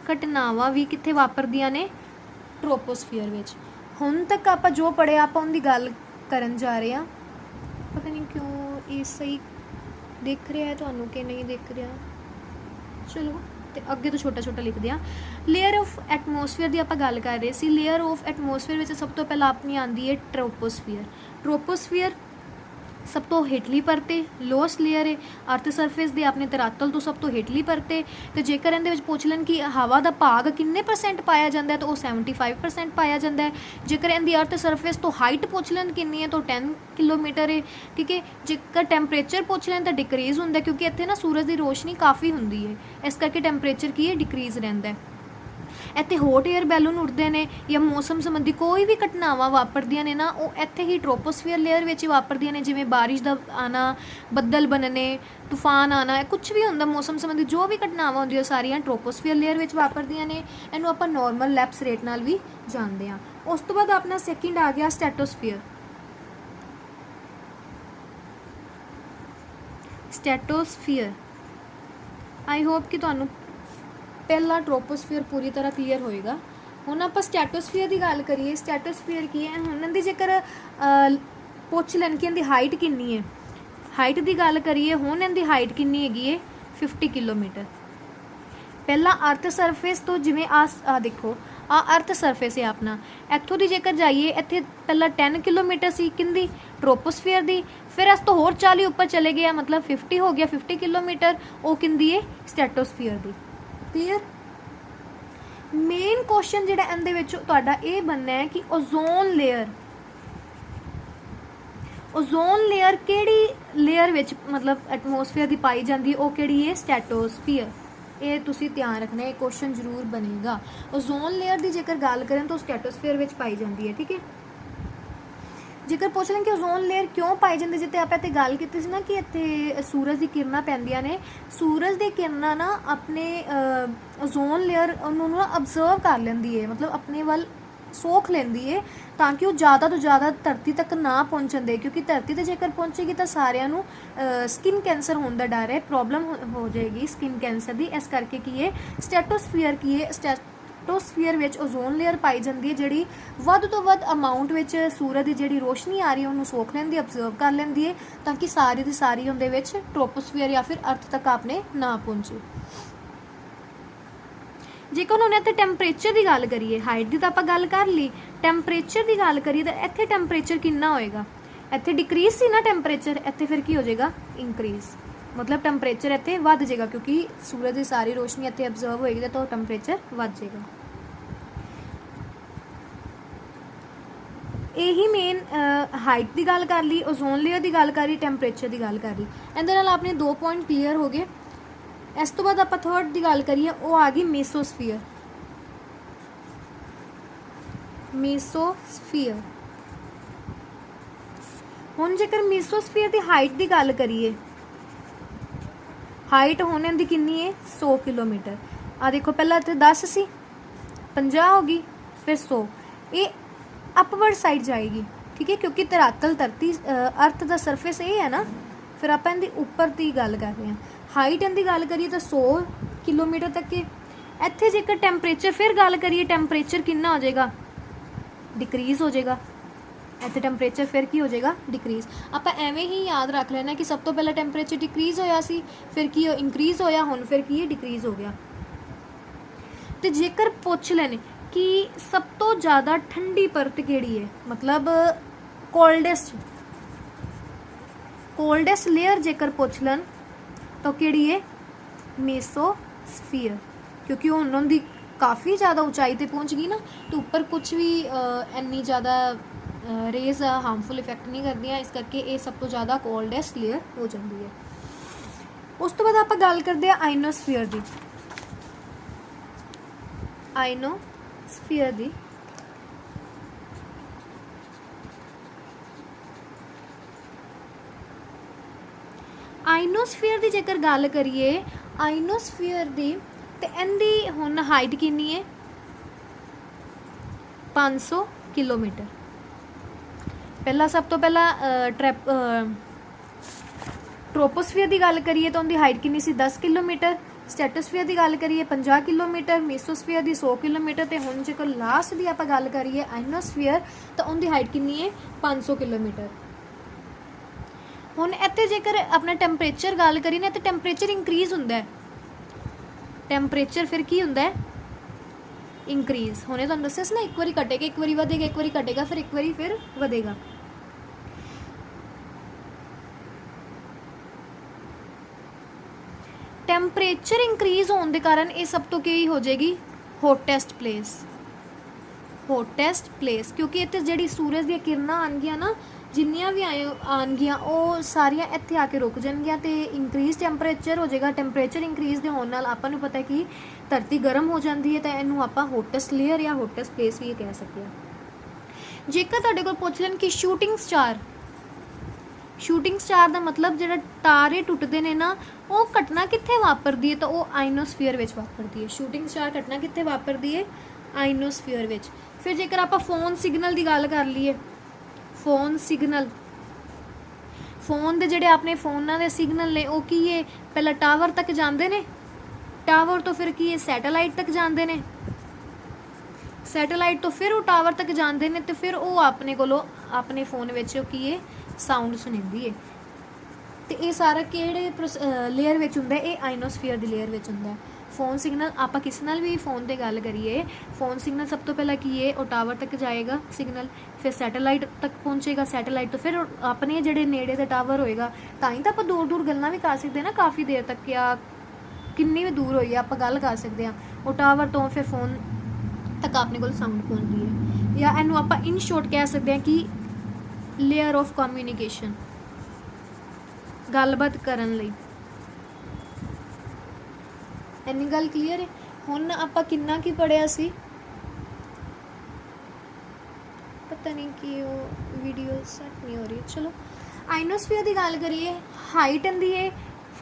ਘਟਨਾਵਾਂ ਵੀ ਕਿੱਥੇ ਵਾਪਰਦੀਆਂ ਨੇ? ਟ੍ਰੋਪੋਸਫੀਅਰ ਵਿੱਚ। ਹੁਣ ਤੱਕ ਆਪਾਂ ਜੋ ਪੜ੍ਹਿਆ ਆਪਾਂ ਉਹਦੀ ਗੱਲ ਕਰਨ ਜਾ ਰਹੇ ਹਾਂ। ਪਤਾ ਨਹੀਂ ਕਿਉਂ ਇਹ ਸਹੀ ਦਿਖ ਰਿਹਾ ਹੈ ਤੁਹਾਨੂੰ ਕਿ ਨਹੀਂ ਦਿਖ ਰਿਹਾ। ਚਲੋ ਤੇ ਅੱਗੇ ਤੋਂ ਛੋਟਾ ਛੋਟਾ ਲਿਖਦੇ ਹਾਂ। ਲੇਅਰ ਆਫ ਐਟਮੋਸਫੀਅਰ ਦੀ ਆਪਾਂ ਗੱਲ ਕਰ ਰਹੇ ਸੀ। ਲੇਅਰ ਆਫ ਐਟਮੋਸਫੀਅਰ ਵਿੱਚ ਸਭ ਤੋਂ ਪਹਿਲਾਂ ਆਪਣੀ ਆਉਂਦੀ ਹੈ ਟ੍ਰੋਪੋਸਫੀਅਰ। ਟ੍ਰੋਪੋਸਫੀਅਰ ਸਭ ਤੋਂ ਹੇਠਲੀ ਪਰਤੇ, ਲੋਐਸਟ ਲੇਅਰ ਹੈ ਅਰਥ ਸਰਫੇਸ ਦੇ, ਆਪਣੇ ਧਰਾਤਲ ਤੋਂ ਸਭ ਤੋਂ ਹੇਠਲੀ ਪਰਤੇ। ਤੇ ਜੇਕਰ ਇਹਦੇ ਵਿੱਚ ਪੁੱਛ ਲੈਣ ਕਿ ਹਵਾ ਦਾ ਭਾਗ ਕਿੰਨੇ % ਪਾਇਆ ਜਾਂਦਾ ਹੈ ਤਾਂ ਉਹ 75% ਪਾਇਆ ਜਾਂਦਾ ਹੈ। ਜੇਕਰ ਇਹਦੀ ਅਰਥ ਸਰਫੇਸ ਤੋਂ ਹਾਈਟ ਪੁੱਛ ਲੈਣ ਕਿੰਨੀ ਹੈ ਤਾਂ 10 ਕਿਲੋਮੀਟਰ ਹੈ, ਠੀਕ ਹੈ। ਜੇਕਰ ਟੈਂਪਰੇਚਰ ਪੁੱਛ ਲੈਣ ਤਾਂ ਡਿਕਰੀਜ਼ ਹੁੰਦਾ, ਕਿਉਂਕਿ ਇੱਥੇ ਨਾ ਸੂਰਜ ਦੀ ਰੋਸ਼ਨੀ ਕਾਫੀ ਹੁੰਦੀ ਹੈ, ਇਸ ਕਰਕੇ ਟੈਂਪਰੇਚਰ ਕੀ ਹੈ? ਡਿਕਰੀਜ਼ ਰਹਿੰਦਾ ਹੈ। ਇੱਥੇ ਹੌਟ 에ਅਰ ਬੈਲੂਨ ਉੱਡਦੇ ਨੇ ਜਾਂ ਮੌਸਮ ਸੰਬੰਧੀ ਕੋਈ ਵੀ ਘਟਨਾਵਾਂ ਵਾਪਰਦੀਆਂ ਨੇ ਨਾ, ਉਹ ਇੱਥੇ ਹੀ ਟ੍ਰੋਪੋਸਫੀਅਰ ਲੇਅਰ ਵਿੱਚ ਹੀ ਵਾਪਰਦੀਆਂ ਨੇ। ਜਿਵੇਂ ਬਾਰਿਸ਼ ਦਾ ਆਉਣਾ, ਬੱਦਲ ਬਣਨੇ, ਤੂਫਾਨ ਆਉਣਾ, ਕੁਝ ਵੀ ਹੁੰਦਾ ਮੌਸਮ ਸੰਬੰਧੀ ਜੋ ਵੀ ਘਟਨਾਵਾਂ ਹੁੰਦੀਆਂ ਸਾਰੀਆਂ ਟ੍ਰੋਪੋਸਫੀਅਰ ਲੇਅਰ ਵਿੱਚ ਵਾਪਰਦੀਆਂ ਨੇ। ਇਹਨੂੰ ਆਪਾਂ ਨੋਰਮਲ ਲੈਪਸ ਰੇਟ ਨਾਲ ਵੀ ਜਾਣਦੇ ਹਾਂ। ਉਸ ਤੋਂ ਬਾਅਦ ਆਪਣਾ ਸੈਕਿੰਡ ਆ ਗਿਆ ਸਟ੍ਰੈਟੋਸਫੀਅਰ। ਸਟ੍ਰੈਟੋਸਫੀਅਰ, ਆਈ ਹੋਪ ਕਿ ਤੁਹਾਨੂੰ ਪਹਿਲਾ ਟ੍ਰੋਪੋਸਫੀਅਰ ਪੂਰੀ ਤਰ੍ਹਾਂ ਕਲੀਅਰ ਹੋਏਗਾ। ਹੁਣ ਆਪਾਂ ਸਟ੍ਰੈਟੋਸਫੀਅਰ ਦੀ ਗੱਲ ਕਰੀਏ। ਸਟ੍ਰੈਟੋਸਫੀਅਰ ਕੀ ਹੈ? ਹੁਣ ਇਹਦੀ ਜੇਕਰ ਪੁੱਛ ਲੈਣ ਕਿ ਇਹਦੀ ਹਾਈਟ ਕਿੰਨੀ ਹੈ, ਹਾਈਟ ਦੀ ਗੱਲ ਕਰੀਏ। ਹੁਣ ਇਹਦੀ ਹਾਈਟ ਕਿੰਨੀ ਹੈਗੀ ਹੈ? 50 ਕਿਲੋਮੀਟਰ। ਪਹਿਲਾਂ ਅਰਥ ਸਰਫੇਸ ਤੋਂ, ਜਿਵੇਂ ਆ ਦੇਖੋ ਆ ਅਰਥ ਸਰਫੇਸ ਹੈ ਆਪਣਾ, ਇੱਥੋਂ ਦੀ ਜੇਕਰ ਜਾਈਏ ਇੱਥੇ ਪਹਿਲਾਂ 10 ਕਿਲੋਮੀਟਰ ਸੀ ਕਿੰਦੀ? ਟ੍ਰੋਪੋਸਫੀਅਰ ਦੀ। ਫਿਰ ਇਸ ਤੋਂ ਹੋਰ 40 ਉੱਪਰ ਚਲੇ ਗਿਆ, ਮਤਲਬ 50 ਹੋ ਗਿਆ, 50 ਕਿਲੋਮੀਟਰ, ਉਹ ਕਿੰਦੀ ਹੈ? ਸਟ੍ਰੈਟੋਸਫੀਅਰ ਦੀ। ਕਲੀਅਰ? ਮੇਨ ਕੁਐਸਚਨ ਜਿਹੜਾ ਇਹਦੇ ਵਿੱਚ ਤੁਹਾਡਾ ਇਹ ਬਣਨਾ ਹੈ ਕਿ ਓਜ਼ੋਨ ਲੇਅਰ, ਓਜ਼ੋਨ ਲੇਅਰ ਕਿਹੜੀ ਲੇਅਰ ਵਿੱਚ ਮਤਲਬ ਐਟਮੋਸਫੀਅਰ ਦੀ ਪਾਈ ਜਾਂਦੀ ਹੈ? ਉਹ ਕਿਹੜੀ ਹੈ? ਸਟ੍ਰੈਟੋਸਫੀਅਰ। ਇਹ ਤੁਸੀਂ ਧਿਆਨ ਰੱਖਣਾ, ਇਹ ਕੁਐਸਚਨ ਜ਼ਰੂਰ ਬਣੇਗਾ। ਓਜ਼ੋਨ ਲੇਅਰ ਦੀ ਜੇਕਰ ਗੱਲ ਕरें ਤਾਂ ਸਟ੍ਰੈਟੋਸਫੀਅਰ ਵਿੱਚ ਪਾਈ ਜਾਂਦੀ ਹੈ, ਠੀਕ ਹੈ। ਜੇਕਰ ਪੁੱਛ ਲੈਣ ਕਿ ਓਜ਼ੋਨ ਲੇਅਰ ਕਿਉਂ ਪਾਈ ਜਾਂਦੀ, ਜਿੱਤੇ ਆਪਾਂ ਇੱਥੇ ਗੱਲ ਕੀਤੀ ਸੀ ਨਾ ਕਿ ਇੱਥੇ ਸੂਰਜ ਦੀ ਕਿਰਨਾਂ ਪੈਂਦੀਆਂ ਨੇ, ਸੂਰਜ ਦੀ ਕਿਰਨਾਂ ਨਾ ਆਪਣੇ ਓਜ਼ੋਨ ਲੇਅਰ ਉਹਨੂੰ ਨਾ ਅਬਜ਼ਰਵ ਕਰ ਲੈਂਦੀ ਹੈ, ਮਤਲਬ ਆਪਣੇ ਵੱਲ ਸੋਖ ਲੈਂਦੀ ਹੈ ਤਾਂ ਕਿ ਉਹ ਜ਼ਿਆਦਾ ਤੋਂ ਜ਼ਿਆਦਾ ਧਰਤੀ ਤੱਕ ਨਾ ਪਹੁੰਚਣ ਦੇ, ਕਿਉਂਕਿ ਧਰਤੀ 'ਤੇ ਜੇਕਰ ਪਹੁੰਚੇਗੀ ਤਾਂ ਸਾਰਿਆਂ ਨੂੰ ਸਕਿਨ ਕੈਂਸਰ ਹੋਣ ਦਾ ਡਰ ਹੈ, ਪ੍ਰੋਬਲਮ ਹੋ ਜਾਏਗੀ ਸਕਿਨ ਕੈਂਸਰ ਦੀ। ਇਸ ਕਰਕੇ ਕੀ ਹੈ? ਸਟ੍ਰੈਟੋਸਫੀਅਰ ਕੀ ਹੈ? ਸਟ੍ਰੈਟੋਸਫੀਅਰ ਵਿੱਚ ਓਜ਼ੋਨ ਲੇਅਰ ਪਾਈ ਜਾਂਦੀ ਹੈ ਜਿਹੜੀ ਵੱਧ ਤੋਂ ਵੱਧ ਅਮਾਊਂਟ ਵਿੱਚ ਸੂਰਜ ਦੀ ਜਿਹੜੀ ਰੋਸ਼ਨੀ ਆ ਰਹੀ ਹੈ ਉਹਨੂੰ ਸੋਖ ਲੈਂਦੀ, ਅਬਜ਼ਰਵ ਕਰ ਲੈਂਦੀ ਹੈ ਤਾਂ ਕਿ ਸਾਰੀ ਦੀ ਸਾਰੀ ਉਹਦੇ ਵਿੱਚ ਟ੍ਰੋਪੋਸਫੀਅਰ ਜਾਂ ਫਿਰ ਅਰਥ ਤੱਕ ਆਪਣੇ ਨਾ ਪਹੁੰਚੇ। ਜੇਕਰ ਹੁਣ ਇੱਥੇ ਟੈਂਪਰੇਚਰ ਦੀ ਗੱਲ ਕਰੀਏ, ਹਾਈਟ ਦੀ ਤਾਂ ਆਪਾਂ ਗੱਲ ਕਰ ਲਈ, ਟੈਂਪਰੇਚਰ ਦੀ ਗੱਲ ਕਰੀਏ ਤਾਂ ਇੱਥੇ ਟੈਂਪਰੇਚਰ ਕਿੰਨਾ ਹੋਏਗਾ? ਇੱਥੇ ਡਿਕਰੀਜ਼ ਸੀ ਨਾ ਟੈਂਪਰੇਚਰ, ਇੱਥੇ ਫਿਰ ਕੀ ਹੋ ਜਾਏਗਾ? ਇਨਕਰੀਜ਼। ਮਤਲਬ ਟੈਂਪਰੇਚਰ ਇੱਥੇ ਵੱਧ ਜਾਏਗਾ ਕਿਉਂਕਿ ਸੂਰਜ ਦੀ ਸਾਰੀ ਰੋਸ਼ਨੀ ਇੱਥੇ ਅਬਜ਼ਰਵ ਹੋਏਗੀ ਤਾਂ ਟੈਂਪਰੇਚਰ ਵੱਧ ਜਾਏਗਾ। ਇਹੀ ਮੇਨ ਹਾਈਟ ਦੀ ਗੱਲ ਕਰ ਲਈ, ਓਜ਼ੋਨ ਲੇਅਰ ਦੀ ਗੱਲ ਕਰ ਲਈ, ਟੈਂਪਰੇਚਰ ਦੀ ਗੱਲ ਕਰ ਲਈ। ਇਹਦੇ ਨਾਲ ਆਪਣੇ 2 ਪੁਆਇੰਟ ਕਲੀਅਰ ਹੋ ਗਏ। ਇਸ ਤੋਂ ਬਾਅਦ ਆਪਾਂ ਥਰਡ ਦੀ ਗੱਲ ਕਰੀਏ, ਉਹ ਆ ਗਈ ਮੇਸੋਸਫੀਅਰ। ਮੇਸੋਸਫੀਅਰ। ਹੁਣ ਜੇਕਰ ਮੇਸੋਸਫੀਅਰ ਦੀ ਹਾਈਟ ਦੀ ਗੱਲ ਕਰੀਏ, ਹਾਈਟ ਹੁਣ ਇਹਦੀ ਕਿੰਨੀ ਹੈ? 100 ਕਿਲੋਮੀਟਰ। ਆ ਦੇਖੋ ਪਹਿਲਾਂ ਇੱਥੇ 10 ਸੀ, 50 ਹੋ ਗਈ, ਫਿਰ 100। ਇਹ ਅਪਵਰਡ ਸਾਈਡ ਜਾਏਗੀ, ਠੀਕ ਹੈ, ਕਿਉਂਕਿ ਧਰਾਤਲ ਧਰਤੀ ਅਰਥ ਦਾ ਸਰਫੇਸ ਇਹ ਹੈ ਨਾ। ਫਿਰ ਆਪਾਂ ਇਹਦੀ ਉੱਪਰ ਦੀ ਗੱਲ ਕਰ ਰਹੇ ਹਾਂ। ਹਾਈਟ ਇਹਦੀ ਗੱਲ ਕਰੀਏ ਤਾਂ 100 ਕਿਲੋਮੀਟਰ ਤੱਕ ਹੈ। ਇੱਥੇ ਜੇਕਰ ਟੈਂਪਰੇਚਰ ਫਿਰ ਗੱਲ ਕਰੀਏ, ਟੈਂਪਰੇਚਰ ਕਿੰਨਾ ਹੋ ਜਾਏਗਾ? ਡਿਕਰੀਜ਼ ਹੋ ਜਾਏਗਾ। ਇੱਥੇ ਟੈਂਪਰੇਚਰ ਫਿਰ ਕੀ ਹੋ ਜਾਏਗਾ? ਡਿਕਰੀਜ਼। ਆਪਾਂ ਐਵੇਂ ਹੀ ਯਾਦ ਰੱਖ ਲੈਣਾ ਕਿ ਸਭ ਤੋਂ ਪਹਿਲਾਂ ਟੈਂਪਰੇਚਰ ਡਿਕਰੀਜ਼ ਹੋਇਆ ਸੀ, ਫਿਰ ਕੀ ਇਨਕਰੀਜ਼ ਹੋਇਆ, ਹੁਣ ਫਿਰ ਕੀ ਹੈ? ਡਿਕਰੀਜ਼ ਹੋ ਗਿਆ। ਤੇ ਜੇਕਰ ਪੁੱਛ ਲੈਣ ਕਿ ਸਭ ਤੋਂ ਜ਼ਿਆਦਾ ਠੰਡੀ ਪਰਤ ਕਿਹੜੀ ਹੈ, ਮਤਲਬ ਕੋਲਡੈਸਟ ਲੇਅਰ ਜੇਕਰ ਪੁੱਛ ਲੈਣ ਤਾਂ ਕਿਹੜੀ ਹੈ? ਮੇਸੋਸਫੀਅਰ, ਕਿਉਂਕਿ ਉਹਨਾਂ ਦੀ ਕਾफ़ी ज़्यादा ऊंचाई पे पहुंच गई ना, तो ऊपर कुछ भी इन्नी ज़्यादा रेज हार्मफुल इफेक्ट नहीं करदियाँ, इस करके ये सब तो ज़्यादा कोल्डेस्ट लेयर हो जाती है। उस तो बाद आप गल करते हैं आइनोस्फीयर की। आइनोस्फीयर की आइनोस्फीयर की जेकर गल करिए आइनोस्फीयर की तो इनकी हुण हाइट कितनी है 500 किलोमीटर। पहला सब तो पहला ट्रोपोस्फीयर की गल करिए तो उनकी हाइट कितनी सी 10 किलोमीटर। स्टैटोस्फीयर की गल करिए 50 किलोमीटर। मीसोस्फीयर की 100 किलोमीटर। तो हुण जेकर लास्ट की आप गल करिए आइनोस्फीयर तो उनकी हाइट कितनी है 500 किलोमीटर। हुण इत्थे जेकर अपना टैंपरेचर गल करिए ना तो टैंपरेचर इंक्रीज़ हुंदा है। टैंपरेचर फिर की हुंदा है इंक्रीज़। हुणे तुहानूं दस्सिआ सी ना एक बारी घटेगा एक बारी वधेगा एक बारी घटेगा फिर एक बारी फिर वधेगा। टैंपरेचर इंक्रीज़ होने के कारण ये सब तो की हो जाएगी हॉटेस्ट प्लेस। हॉटेस्ट प्लेस क्योंकि इत्थे जिहड़ी सूरज दी किरणां आउणगियां ना जिन्नियां भी आउणगियां वो सारियां इत्थे आके रुक जाणगियां ते इंक्रीज़ टैंपरेचर हो जाएगा। टैंपरेचर इंक्रीज़ दे होण नाल आपां नूं पता है कि धरती गर्म हो जाती है तो इनू आपां हॉटेस्ट लेयर या हॉटेस्ट प्लेस भी कह सकते हैं। जेकर तुहाडे कोल पुछ लैण कि शूटिंग स्टार का मतलब जिहड़ा तारे टुटदे ने ना वो घटना कित्थे वापरदी है तो वो आइनोस्फीयर विच वापरदी है। शूटिंग स्टार घटना कित्थे वापरदी है आइनोस्फीयर विच। फिर जेकर आपां फोन सिग्नल की गल कर लीए फोन सिग्नल फोन दे जिहड़े अपने फोनां दे सिग्नल ने वो की है पहला टावर तक जांदे ने। टावर तो फिर की है सैटेलाइट तक जाते हैं। सैटेलाइट तो फिर वो टावर तक जाते हैं तो फिर वो अपने कोलों अपने फोन में की है साउंड सुनिंदी है। तो ये सारा किहड़े लेयर में हुंदा है ये आइनोस्फीयर की लेयर में हुंदा है। फोन सिग्नल आप किसी नाल भी फोन पर गल करिए फोन सिग्नल सब तो पहला की है वो टावर तक जाएगा सिग्नल फिर सैटेलाइट तक पहुँचेगा। सैटेलाइट तो फिर अपने जिहड़े नेड़े दे टावर होएगा तां ही तो आप दूर दूर गल्लां भी कर सकते हैं ना काफ़ी देर तक या किन्नी भी दूर होई आप गल कर सकते हैं। वो टावर तो फिर फोन तक अपने को साउंड पहुँचती है या इनू आप इन शॉर्ट कह सकते हैं कि लेयर ऑफ कम्यूनीकेशन गलबात करन लई। इन्नी गल क्लीयर है। हुण आप किन्ना की पढ़िया सी पता नहीं कि वो वीडियो सेट नहीं हो रही। चलो आइनोस्फीयर की गल करिए हाइट इनदी है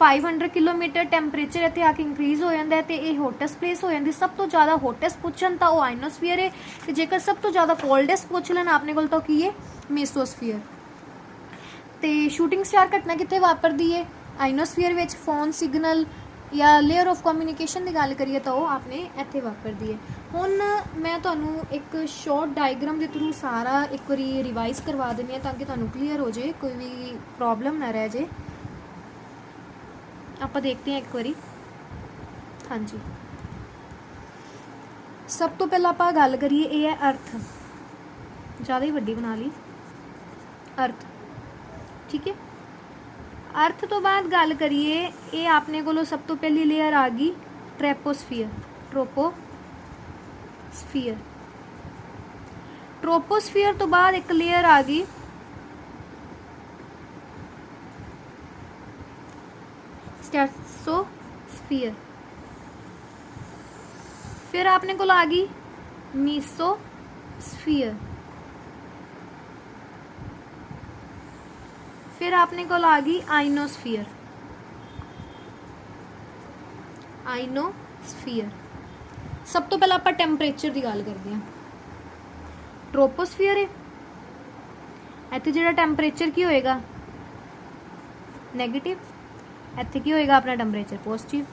500 किलोमीटर। टैंपरेचर इत्थे आके इंक्रीज़ हो जाता है तो ये हॉटेस्ट प्लेस हो जाती। सब तो ज़्यादा हॉटेस्ट पुछन तो वो आइनोस्फीयर है तो जेकर सब तो ज़्यादा कोल्डेस्ट पुछ लैन अपने कोल तो की है मेसोस्फीयर। तो शूटिंग स्टार घटना कित्थे वापरदी है आइनोस्फीयर विच। फोन सिग्नल या लेयर ऑफ कम्यूनीकेशन की गल करिए तो वो आपने इत्थे वापरदी है। हुण मैं तुहानूं एक शॉर्ट डायग्राम के थ्रू सारा एक बारी रिवाइज करवा देनी है ताकि तुहानूं क्लीयर हो जाए कोई भी प्रॉब्लम ना रह जाए। आप देखते हैं एक बारी। हाँ जी सब तो पहला आप गल करिए ये है अर्थ। ज़्यादा ही वड्डी बना ली अर्थ ठीक है। अर्थ तो बाद गल करिए ये अपने को सब तो पहली लेयर आ गई ट्रोपोस्फीयर। ट्रोपोस्फीयर ट्रोपोस्फीयर तो बाद एक लेयर आ गई स्ट्रेटोस्फीयर। फिर आपने को आ गई मीसोस्फीयर। फिर आपने को आ गई आइनोस्फीयर। आइनोस्फीयर सब तो पहला आप टैंपरेचर की गल करते हैं। ट्रोपोस्फीयर है इत्थे जिहड़ा टैंपरेचर की होएगा नैगेटिव। इत्थे की होएगा अपना टैंपरेचर पॉजिटिव।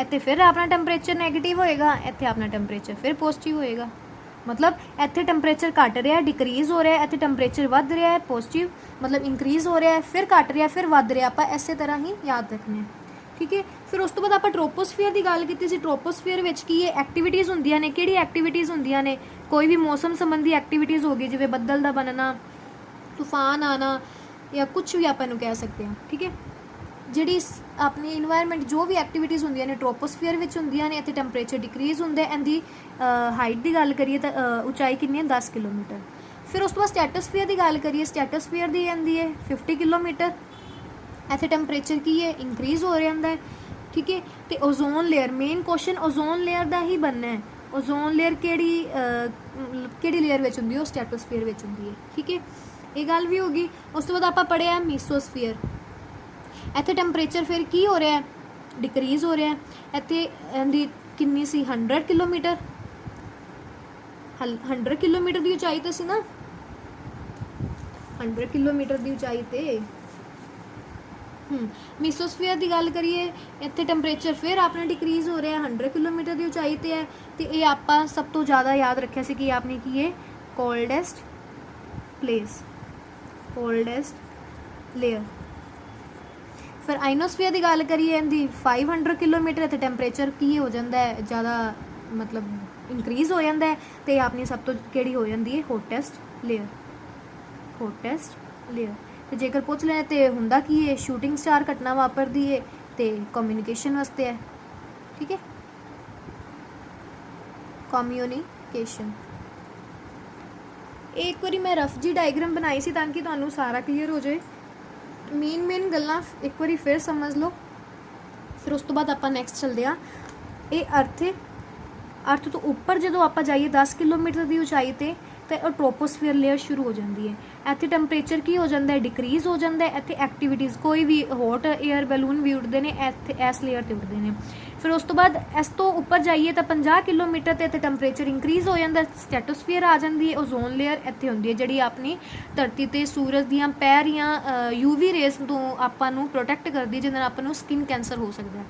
इत्थे फिर अपना टैंपरेचर नैगेटिव होएगा इत्थे अपना टैंपरेचर फिर पॉजिटिव होएगा। मतलब इत्थे टैंपरेचर घट रहा है डिक्रीज़ हो रहा है इत्थे टैंपरेचर वध रहा है पॉजिटिव मतलब इंक्रीज़ हो रहा है फिर घट रहा है फिर वध रहा है। आप इस तरह ही याद रखने ठीक है। फिर उस तो बाद आप ट्रोपोस्फीयर की गल की सी। ट्रोपोस्फीयर विच की एक्टिविटीज़ होंदियां ने किहड़ी एक्टिविटीज़ होंदियां ने कोई भी मौसम संबंधी एक्टिविटीज़ होगी जिवें बदल का बनना तूफान आना या कुछ भी आप कह सकते हैं ठीक है। जिहड़ी अपनी इन्वायरमेंट जो भी एक्टिविटीज़ होंदियां ने ट्रोपोस्फीयर विच होंदियां ने। इत्थे टैंपरेचर डिक्रीज़ हुंदा है। इहदी हाइट की गल करिए तो ऊंचाई कितनी है 10 किलोमीटर। फिर उस तो बाद स्ट्रेटोस्फीयर की गल करिए स्ट्रेटोस्फीयर की आती है 50 किलोमीटर। ਇੱਥੇ ਟੈਂਪਰੇਚਰ ਕੀ ਹੈ ਇੰਕਰੀਜ਼ ਹੋ ਜਾਂਦਾ ਹੈ, ਠੀਕ ਹੈ। ਤੇ ozone layer, main question ozone layer ਦਾ ਹੀ ਬਣਨਾ ਹੈ। ਓਜ਼ੋਨ ਲੇਅਰ ਕਿਹੜੀ ਲੇਅਰ ਵਿੱਚ ਹੁੰਦੀ ਹੈ, ਉਹ ਸਟ੍ਰੈਟੋਸਫੀਅਰ ਵਿੱਚ ਹੁੰਦੀ ਹੈ, ਠੀਕ ਹੈ। ਇਹ ਗੱਲ ਵੀ ਹੋ ਗਈ। ਉਸ ਤੋਂ ਬਾਅਦ ਆਪਾਂ ਪੜ੍ਹਿਆ ਮੀਸੋਸਫੀਅਰ। ਇੱਥੇ ਟੈਂਪਰੇਚਰ ਫਿਰ ਕੀ ਹੋ ਰਿਹਾ, ਡਿਕਰੀਜ਼ ਹੋ ਰਿਹਾ। ਇੱਥੇ ਇਹਦੀ ਕਿੰਨੀ ਸੀ 100 ਕਿਲੋਮੀਟਰ, 100 ਕਿਲੋਮੀਟਰ ਦੀ ਉਚਾਈ ਤੇ ਸੀ ਨਾ, 100 ਕਿਲੋਮੀਟਰ ਦੀ ਉਚਾਈ ਤੇ। ਮੀਸੋਸਫੀਅਰ ਦੀ ਗੱਲ ਕਰੀਏ, ਇੱਥੇ ਟੈਂਪਰੇਚਰ ਫਿਰ ਆਪਣਾ ਡਿਕਰੀਜ਼ ਹੋ ਰਿਹਾ, 100 ਕਿਲੋਮੀਟਰ ਦੀ ਉਚਾਈ ਤੇ ਹੈ। ਤੇ ਇਹ ਆਪਾਂ ਸਭ ਤੋਂ ਜ਼ਿਆਦਾ ਯਾਦ ਰੱਖਿਆ ਸੀ ਕਿ ਆਪਨੇ ਕੀ ਹੈ ਕੋਲਡੈਸਟ ਪਲੇਸ, ਕੋਲਡੈਸਟ ਲੇਅਰ। ਫਿਰ ਆਈਨੋਸਫੀਅਰ ਦੀ ਗੱਲ ਕਰੀਏ, ਇਹਦੀ 500 ਕਿਲੋਮੀਟਰ। ਇੱਥੇ ਟੈਂਪਰੇਚਰ ਕੀ ਹੋ ਜਾਂਦਾ ਹੈ ਜ਼ਿਆਦਾ, ਮਤਲਬ ਇੰਕਰੀਜ਼ ਹੋ ਜਾਂਦਾ ਹੈ। ਤੇ ਆਪਣੀ ਸਭ ਤੋਂ ਕਿਹੜੀ ਹੋ ਜਾਂਦੀ ਹੈ ਹੋਟੈਸਟ ਲੇਅਰ, ਹੋਟੈਸਟ ਲੇਅਰ। ਤੇ ਜੇਕਰ ਪੁੱਛ ਲੈ ਤੇ ਹੁੰਦਾ ਕੀ ਹੈ ਸ਼ੂਟਿੰਗ ਸਟਾਰ ਘਟਨਾ ਵਾਪਰਦੀ ਹੈ ਤੇ ਕਮਿਊਨੀਕੇਸ਼ਨ ਵਾਸਤੇ ਹੈ, ਠੀਕ ਹੈ, ਕਮਿਊਨੀਕੇਸ਼ਨ। ਇੱਕ ਵਾਰੀ ਮੈਂ ਰਫ ਜੀ ਡਾਇਗਰਾਮ ਬਣਾਈ ਸੀ ਤਾਂ ਕਿ ਤੁਹਾਨੂੰ ਸਾਰਾ ਕਲੀਅਰ ਹੋ ਜਾਏ। ਮੇਨ ਗੱਲਾਂ ਇੱਕ ਵਾਰੀ ਫਿਰ ਸਮਝ ਲਓ, ਫਿਰ ਉਸ ਤੋਂ ਬਾਅਦ ਆਪਾਂ ਨੈਕਸਟ ਚੱਲਦੇ ਹਾਂ। ਇਹ ਅਰਥ ਤੋਂ ਉੱਪਰ ਜਦੋਂ ਆਪਾਂ ਜਾਈਏ 10 ਕਿਲੋਮੀਟਰ ਦੀ ਉਚਾਈ ਤੇ ਉਹ ਟ੍ਰੋਪੋਸਫੀਅਰ ਲੇਅਰ ਸ਼ੁਰੂ ਹੋ ਜਾਂਦੀ ਹੈ। ਇੱਥੇ ਟੈਂਪਰੇਚਰ ਕੀ ਹੋ ਜਾਂਦਾ ਹੈ ਡਿਕਰੀਜ਼ ਹੋ ਜਾਂਦਾ ਹੈ। ਇੱਥੇ ਐਕਟੀਵਿਟੀਜ਼ ਕੋਈ ਵੀ ਹੌਟ 에ਅਰ ਬੈਲੂਨ ਵੀ ਉੱਡਦੇ ਨੇ, ਇੱਥੇ ਇਸ ਲੇਅਰ 'ਤੇ ਉੱਡਦੇ ਨੇ। ਫਿਰ ਉਸ ਤੋਂ ਬਾਅਦ ਇਸ ਤੋਂ ਉੱਪਰ ਜਾਈਏ ਤਾਂ 50 ਕਿਲੋਮੀਟਰ 'ਤੇ ਇੱਥੇ ਟੈਂਪਰੇਚਰ ਇੰਕਰੀਜ਼ ਹੋ ਜਾਂਦਾ, ਸਟ੍ਰੈਟੋਸਫੀਅਰ ਆ ਜਾਂਦੀ ਹੈ। ਓਜ਼ੋਨ ਲੇਅਰ ਇੱਥੇ ਹੁੰਦੀ ਹੈ ਜਿਹੜੀ ਆਪਣੀ ਧਰਤੀ 'ਤੇ ਸੂਰਜ ਦੀਆਂ ਪੈ ਰਹੀਆਂ UV ਰੇਜ਼ ਤੋਂ ਆਪਾਂ ਨੂੰ ਪ੍ਰੋਟੈਕਟ ਕਰਦੀ, ਜਿਹਦੇ ਨਾਲ ਆਪਾਂ ਨੂੰ ਸਕਿਨ ਕੈਂਸਰ ਹੋ ਸਕਦਾ ਹੈ।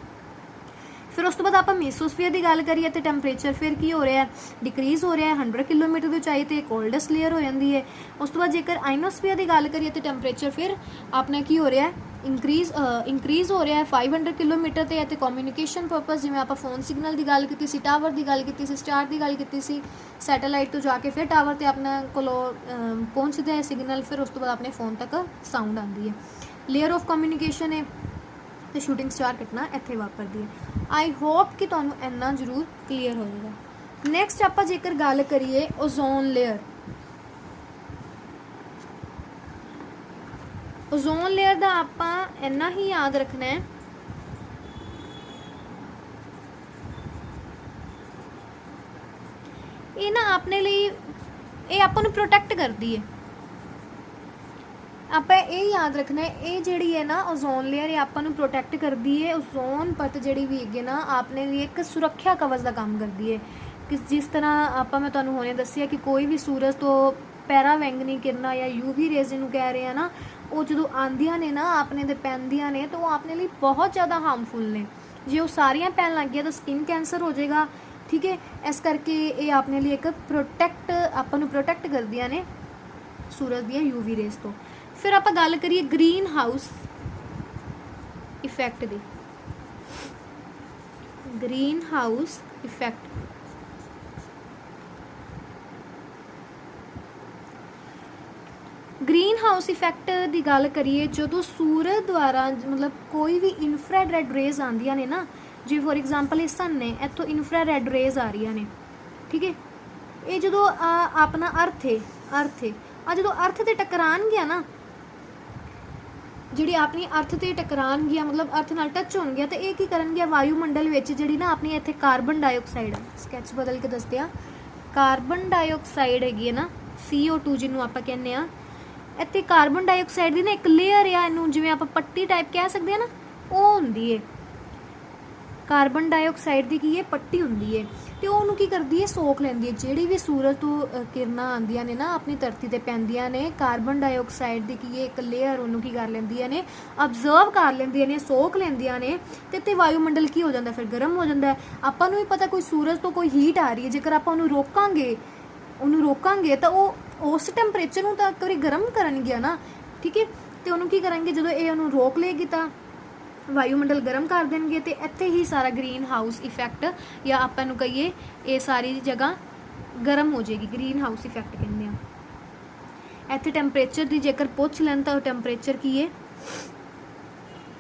ਫਿਰ ਉਸ ਤੋਂ ਬਾਅਦ ਆਪਾਂ ਮੀਸੋਸਫੀਅਰ ਦੀ ਗੱਲ ਕਰੀਏ ਤੇ ਟੈਂਪਰੇਚਰ ਫਿਰ ਕੀ ਹੋ ਰਿਹਾ ਡਿਕਰੀਜ਼ ਹੋ ਰਿਹਾ, 100 ਕਿਲੋਮੀਟਰ ਦੀ ਉਚਾਈ ਤੇ ਕੋਲਡੈਸਟ ਲੇਅਰ ਹੋ ਜਾਂਦੀ ਹੈ। ਉਸ ਤੋਂ ਬਾਅਦ ਜੇਕਰ ਆਈਨੋਸਫੀਅਰ ਦੀ ਗੱਲ ਕਰੀਏ ਤੇ ਟੈਂਪਰੇਚਰ ਫਿਰ ਆਪਣਾ ਕੀ ਹੋ ਰਿਹਾ ਇੰਕਰੀਜ਼ ਹੋ ਰਿਹਾ 500 ਕਿਲੋਮੀਟਰ ਤੇ। ਅਤੇ ਕਮਿਊਨੀਕੇਸ਼ਨ ਪਰਪਸ, ਜਿਵੇਂ ਆਪਾਂ ਫੋਨ ਸਿਗਨਲ ਦੀ ਗੱਲ ਕੀਤੀ ਸੀ, ਟਾਵਰ ਦੀ ਗੱਲ ਕੀਤੀ ਸੀ, ਸਟਾਰ ਦੀ ਗੱਲ ਕੀਤੀ ਸੀ, ਸੈਟੇਲਾਈਟ ਤੋਂ ਜਾ ਕੇ ਫਿਰ ਟਾਵਰ ਤੇ ਆਪਣੇ ਕੋਲੋਂ ਪਹੁੰਚਦਾ ਹੈ ਸਿਗਨਲ। ਫਿਰ ਉਸ ਤੋਂ ਬਾਅਦ ਆਪਣੇ ਫੋਨ ਤੱਕ ਸਾਊਂਡ ਆਉਂਦੀ ਹੈ। ਲੇਅਰ ਆਫ ਕਮਿਊਨੀਕੇਸ਼ਨ ਹੈ ਤੇ ਸ਼ੂਟਿੰਗ ਸਟਾਰ ਘਟਨਾ ਇੱਥੇ ਵਾਪਰਦੀ ਹੈ। ਆਈ ਹੋਪ ਕਿ ਤੁਹਾਨੂੰ ਇੰਨਾ ਜ਼ਰੂਰ ਕਲੀਅਰ ਹੋ ਜਾਏਗਾ। ਨੈਕਸਟ ਆਪਾਂ ਜੇਕਰ ਗੱਲ ਕਰੀਏ ਓਜ਼ੋਨ ਲੇਅਰ, ਓਜ਼ੋਨ ਲੇਅਰ ਦਾ ਆਪਾਂ ਇੰਨਾ ਹੀ ਯਾਦ ਰੱਖਣਾ ਹੈ ਇਹ ਨਾ ਆਪਣੇ ਲਈ ਇਹ ਆਪਾਂ ਨੂੰ ਪ੍ਰੋਟੈਕਟ ਕਰਦੀ ਹੈ। ਆਪਾਂ ਇਹ ਯਾਦ ਰੱਖਣਾ ਹੈ ਇਹ ਜਿਹੜੀ ਹੈ ਨਾ ਓਜ਼ੋਨ ਲੇਅਰ ਇਹ ਆਪਾਂ ਨੂੰ ਪ੍ਰੋਟੈਕਟ ਕਰਦੀ ਹੈ। ਓਜ਼ੋਨ ਪਰਤ ਜਿਹੜੀ ਵੀ ਹੈਗੀ ਨਾ ਆਪਣੇ ਲਈ ਇੱਕ ਸੁਰੱਖਿਆ ਕਵਚ ਦਾ ਕੰਮ ਕਰਦੀ ਹੈ। ਕਿ ਜਿਸ ਤਰ੍ਹਾਂ ਆਪਾਂ ਮੈਂ ਤੁਹਾਨੂੰ ਹੁਣੇ ਦੱਸਿਆ ਕਿ ਕੋਈ ਵੀ ਸੂਰਜ ਤੋਂ ਪੈਰਾਵੈਂਗਨੀ ਕਿਰਨਾਂ ਜਾਂ UV ਰੇਜ਼ ਜਿਹਨੂੰ ਕਹਿ ਰਹੇ ਆ ਨਾ, ਉਹ ਜਦੋਂ ਆਉਂਦੀਆਂ ਨੇ ਨਾ ਆਪਣੇ 'ਤੇ ਪੈਂਦੀਆਂ ਨੇ ਤਾਂ ਉਹ ਆਪਣੇ ਲਈ ਬਹੁਤ ਜ਼ਿਆਦਾ ਹਾਰਮਫੁਲ ਨੇ। ਜੇ ਉਹ ਸਾਰੀਆਂ ਪੈਣ ਲੱਗ ਗਿਆ ਤਾਂ ਸਕਿਨ ਕੈਂਸਰ ਹੋ ਜਾਏਗਾ, ਠੀਕ ਹੈ। ਇਸ ਕਰਕੇ ਇਹ ਆਪਣੇ ਲਈ ਇੱਕ ਆਪਾਂ ਨੂੰ ਪ੍ਰੋਟੈਕਟ ਕਰਦੀਆਂ ਨੇ ਸੂਰਜ ਦੀਆਂ UV ਰੇਜ਼ ਤੋਂ। ਫਿਰ ਆਪਾਂ ਗੱਲ ਕਰੀਏ ਗ੍ਰੀਨ ਹਾਊਸ ਇਫੈਕਟ ਦੀ। Green house effect, green house effect ਦੀ ਗੱਲ ਕਰੀਏ ਜਦੋਂ ਸੂਰਜ ਦੁਆਰਾ ਮਤਲਬ ਕੋਈ ਵੀ ਇਨਫਰਾਰੈਡ ਰੇਜ਼ ਆਉਂਦੀਆਂ ਨੇ ਨਾ, ਜਿਵੇਂ ਫੋਰ ਐਗਜ਼ਾਮਪਲ ਇਹ ਸਨ ਨੇ, ਇੱਥੋਂ ਇਨਫਰਾਰੈਡ ਰੇਜ਼ ਆ ਰਹੀਆਂ ਨੇ, ਠੀਕ ਹੈ। ਇਹ ਜਦੋਂ ਆਪਣਾ ਅਰਥ ਹੈ ਜਦੋਂ ਅਰਥ 'ਤੇ ਟਕਰਾਉਣਗੀਆਂ ਨਾ, ਜਿਹੜੀ ਆਪਣੀ ਅਰਥ 'ਤੇ ਟਕਰਾਉਣਗੀਆਂ ਮਤਲਬ ਅਰਥ ਨਾਲ ਟੱਚ ਹੋਣਗੀਆਂ ਤਾਂ ਇਹ ਕੀ ਕਰਨਗੀਆਂ ਵਾਯੂਮੰਡਲ ਵਿੱਚ ਜਿਹੜੀ ਨਾ ਆਪਣੀ ਇੱਥੇ ਕਾਰਬਨ ਡਾਈਆਕਸਾਈਡ, ਸਕੈਚ ਬਦਲ ਕੇ ਦੱਸਦੇ ਆ, ਕਾਰਬਨ ਡਾਈਆਕਸਾਈਡ ਹੈਗੀ ਹੈ ਨਾ CO2 ਜਿਹਨੂੰ ਆਪਾਂ ਕਹਿੰਦੇ ਆ, ਇੱਥੇ ਕਾਰਬਨ ਡਾਈਆਕਸਾਈਡ ਦੀ ਨਾ ਇੱਕ ਲੇਅਰ ਆ, ਇਹਨੂੰ ਜਿਵੇਂ ਆਪਾਂ ਪੱਟੀ ਟਾਈਪ ਕਹਿ ਸਕਦੇ ਆ ਨਾ, ਉਹ ਹੁੰਦੀ ਹੈ। ਕਾਰਬਨ ਡਾਈਆਕਸਾਈਡ ਦੀ ਕੀ ਹੈ ਪੱਟੀ ਹੁੰਦੀ ਹੈ ਤੇ ਉਹਨੂੰ ਕੀ ਕਰਦੀ ਹੈ ਸੋਖ ਲੈਂਦੀ ਹੈ। ਜਿਹੜੀ ਵੀ ਸੂਰਜ ਤੋਂ ਕਿਰਨਾਂ ਆਉਂਦੀਆਂ ਨੇ ਨਾ ਆਪਣੀ ਧਰਤੀ ਤੇ ਪੈਂਦੀਆਂ ਨੇ, ਕਾਰਬਨ ਡਾਈਆਕਸਾਈਡ ਦੀ ਕੀ ਹੈ ਇੱਕ ਲੇਅਰ ਉਹਨੂੰ ਕੀ ਕਰ ਲੈਂਦੀਆਂ ਨੇ ਅਬਜ਼ਰਵ ਕਰ ਲੈਂਦੀਆਂ ਨੇ, ਸੋਖ ਲੈਂਦੀਆਂ ਨੇ ਤੇ ਵਾਯੂਮੰਡਲ ਕੀ ਹੋ ਜਾਂਦਾ ਫਿਰ ਗਰਮ ਹੋ ਜਾਂਦਾ ਹੈ। ਆਪਾਂ ਨੂੰ ਵੀ ਪਤਾ ਕੋਈ ਸੂਰਜ ਤੋਂ ਕੋਈ ਹੀਟ ਆ ਰਹੀ ਹੈ, ਜੇਕਰ ਆਪਾਂ ਉਹਨੂੰ ਰੋਕਾਂਗੇ ਤਾਂ ਉਹ ਉਸ ਟੈਂਪਰੇਚਰ ਨੂੰ ਤਾਂ ਇੱਕ ਵਾਰੀ ਗਰਮ ਕਰਨਗੀਆਂ ਨਾ, ਠੀਕ ਹੈ। ਤੇ ਉਹਨੂੰ ਕੀ ਕਰਾਂਗੇ ਜਦੋਂ ਇਹ ਉਹਨੂੰ ਰੋਕ ਲਏਗੀ ਤਾਂ ਵਾਯੂਮੰਡਲ ਗਰਮ ਕਰ ਦੇਣਗੇ ਤੇ ਇੱਥੇ ਹੀ ਸਾਰਾ ਗ੍ਰੀਨ ਹਾਊਸ ਇਫੈਕਟ ਜਾਂ ਆਪਾਂ ਨੂੰ ਕਹੀਏ ਇਹ ਸਾਰੀ ਜਗ੍ਹਾ ਗਰਮ ਹੋ ਜਾਏਗੀ, ਗ੍ਰੀਨ ਹਾਊਸ ਇਫੈਕਟ ਕਹਿੰਦੇ ਆ। ਇੱਥੇ ਟੈਂਪਰੇਚਰ ਦੀ ਜੇਕਰ ਪੁੱਛ ਲੈਣ ਤਾਂ ਟੈਂਪਰੇਚਰ ਕੀ ਹੈ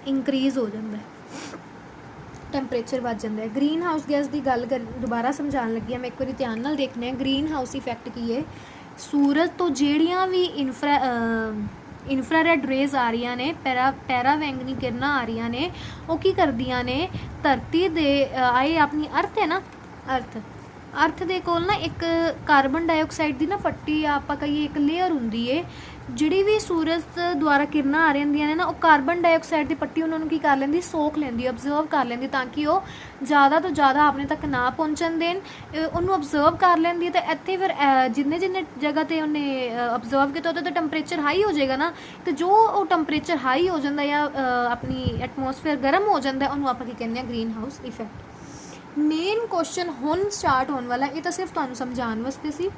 ਇੰਕਰੀਜ਼ ਹੋ ਜਾਂਦਾ ਹੈ, ਟੈਂਪਰੇਚਰ ਵੱਧ ਜਾਂਦਾ ਹੈ। ਗ੍ਰੀਨ ਹਾਊਸ ਗੈਸ ਦੀ ਗੱਲ ਦੁਬਾਰਾ ਸਮਝਾਉਣ ਲੱਗੀ ਹਾਂ ਮੈਂ, ਇੱਕ ਵਾਰੀ ਧਿਆਨ ਨਾਲ ਦੇਖਣਾ ਹੈ। ਗ੍ਰੀਨ ਹਾਊਸ ਇਫੈਕਟ ਕੀ ਹੈ, ਸੂਰਜ ਤੋਂ ਜਿਹੜੀਆਂ ਵੀ ਇਨਫਰਾਰੈਡ ਰੇਜ਼ ਆ ਰਹੀਆਂ ਨੇ, ਪੈਰਾਵੈਂਗਨੀ ਕਿਰਨਾਂ ਆ ਰਹੀਆਂ ਨੇ, ਉਹ ਕੀ ਕਰਦੀਆਂ ਨੇ, ਧਰਤੀ ਦੇ ਆਏ ਆਪਣੀ ਅਰਥ ਹੈ ਨਾ, ਅਰਥ ਦੇ ਕੋਲ ਨਾ ਇੱਕ ਕਾਰਬਨ ਡਾਈਆਕਸਾਈਡ ਦੀ ਨਾ ਪੱਟੀ ਆ, ਆਪਾਂ ਕਹੀਏ ਇੱਕ ਲੇਅਰ ਹੁੰਦੀ ਏ, ਜਿਹੜੀ ਵੀ ਸੂਰਜ ਦੁਆਰਾ ਕਿਰਨਾਂ ਆ ਰਹੀਆਂ ਨੇ ਨਾ, ਉਹ ਕਾਰਬਨ ਡਾਈਆਕਸਾਈਡ ਦੀ ਪੱਟੀ ਉਹਨਾਂ ਨੂੰ ਕੀ ਕਰ ਲੈਂਦੀ, ਸੋਖ ਲੈਂਦੀ, ਅਬਜ਼ਰਵ ਕਰ ਲੈਂਦੀ, ਤਾਂ ਕਿ ਉਹ ਜ਼ਿਆਦਾ ਤੋਂ ਜ਼ਿਆਦਾ ਆਪਣੇ ਤੱਕ ਨਾ ਪਹੁੰਚਣ ਦੇਣ, ਉਹਨੂੰ ਅਬਜ਼ਰਵ ਕਰ ਲੈਂਦੀ। ਅਤੇ ਇੱਥੇ ਫਿਰ ਜਿੰਨੇ ਜਗ੍ਹਾ 'ਤੇ ਉਹਨੇ ਅਬਜ਼ਰਵ ਕੀਤਾ ਉਹਦਾ ਤਾਂ ਟੈਂਪਰੇਚਰ ਹਾਈ ਹੋ ਜਾਏਗਾ ਨਾ, ਅਤੇ ਜੋ ਉਹ ਟੈਂਪਰੇਚਰ ਹਾਈ ਹੋ ਜਾਂਦਾ ਜਾਂ ਆਪਣੀ ਐਟਮੋਸਫੇਅਰ ਗਰਮ ਹੋ ਜਾਂਦਾ, ਉਹਨੂੰ ਆਪਾਂ ਕੀ ਕਹਿੰਦੇ ਹਾਂ, green house effect. Main question ਹੁਣ ਸਟਾਰਟ ਹੋਣ ਵਾਲਾ, ਇਹ ਤਾਂ ਸਿਰਫ ਤੁਹਾਨੂੰ ਸਮਝਾਉਣ ਵਾਸਤੇ ਸੀ।